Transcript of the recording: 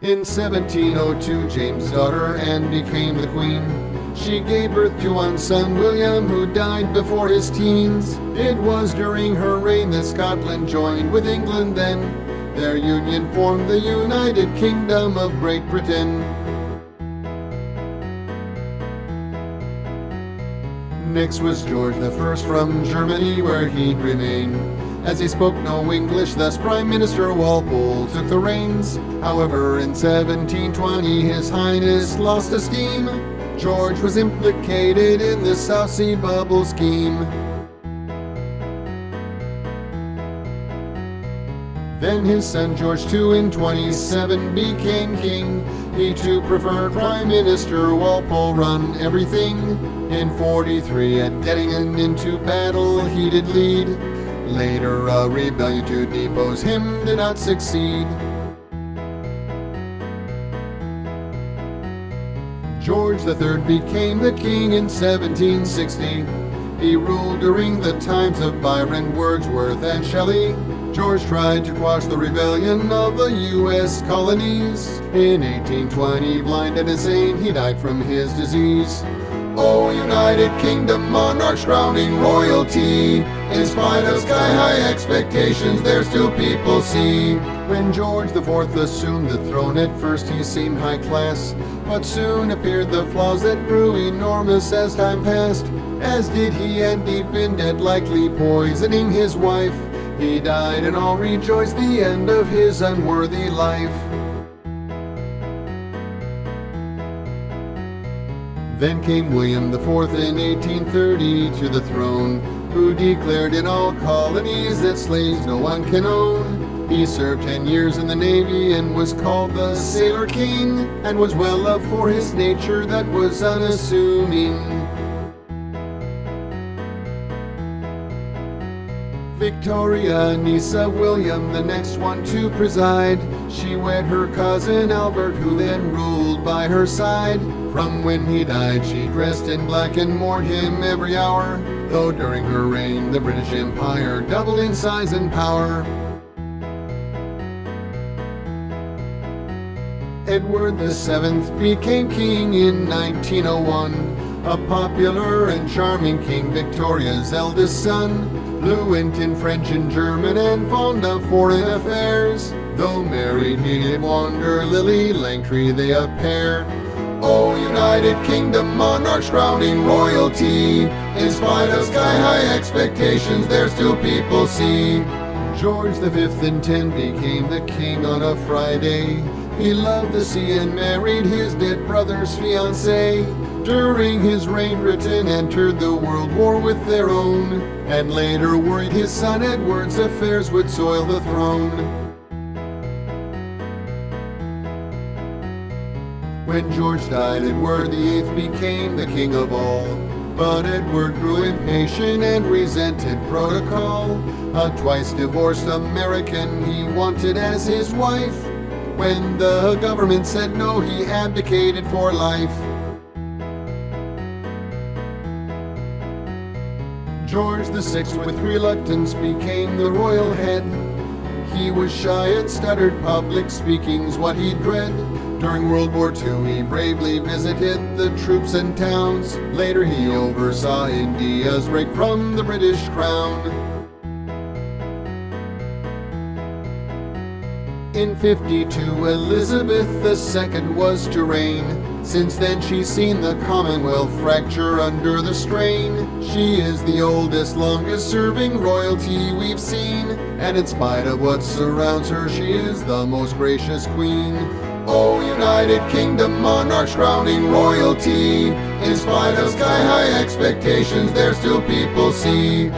In 1702, James' daughter Anne became the queen. She gave birth to one son, William, who died before his teens. It was during her reign that Scotland joined with England then. Their union formed the United Kingdom of Great Britain. Next was George I from Germany, where he'd remain. As he spoke no English, thus Prime Minister Walpole took the reins. However, in 1720 His Highness lost esteem. George was implicated in the South Sea Bubble scheme. Then his son George II in 27 became king. He too preferred Prime Minister Walpole run everything. In 43 at Dettingen into battle he did lead. Later a rebellion to depose him did not succeed. George III became the king in 1760. He ruled during the times of Byron, Wordsworth, and Shelley. George tried to quash the rebellion of the U.S. colonies. In 1820, blind and insane, he died from his disease. O United Kingdom monarchs crowning royalty, in spite of sky-high expectations, there still people see. When George IV assumed the throne, at first he seemed high class, but soon appeared the flaws that grew enormous as time passed. As did he, and deep in debt, likely poisoning his wife. He died and all rejoiced, the end of his unworthy life. Then came William IV in 1830 to the throne, who declared in all colonies that slaves no one can own. He served 10 years in the Navy and was called the Sailor King, and was well loved for his nature that was unassuming. Victoria, niece of William, the next one to preside. She wed her cousin Albert, who then ruled by her side. From when he died she dressed in black and mourned him every hour, though during her reign the British Empire doubled in size and power. Edward VII became king in 1901, a popular and charming king, Victoria's eldest son. Fluent in French and German and fond of foreign affairs. Though married he did wander, Lily Langtry they a pair. O United Kingdom monarchs crowning royalty, in spite of sky-high expectations, there still people see. George V in 10 became the king on a Friday. He loved the sea and married his dead brother's fiancée. During his reign Britain entered the World War with their own, and later worried his son Edward's affairs would soil the throne. When George died, Edward VIII became the king of all. But Edward grew impatient and resented protocol. A twice divorced American he wanted as his wife. When the government said no, he abdicated for life. George VI with reluctance became the royal head. He was shy and stuttered, public speaking's what he dread. During World War II he bravely visited the troops and towns. Later he oversaw India's break from the British crown. In 52 Elizabeth II was to reign. Since then she's seen the Commonwealth fracture under the strain. She is the oldest, longest serving royalty we've seen, and in spite of what surrounds her, she is the most gracious queen. O United Kingdom monarchs crowning royalty, in spite of sky-high expectations, there still people see.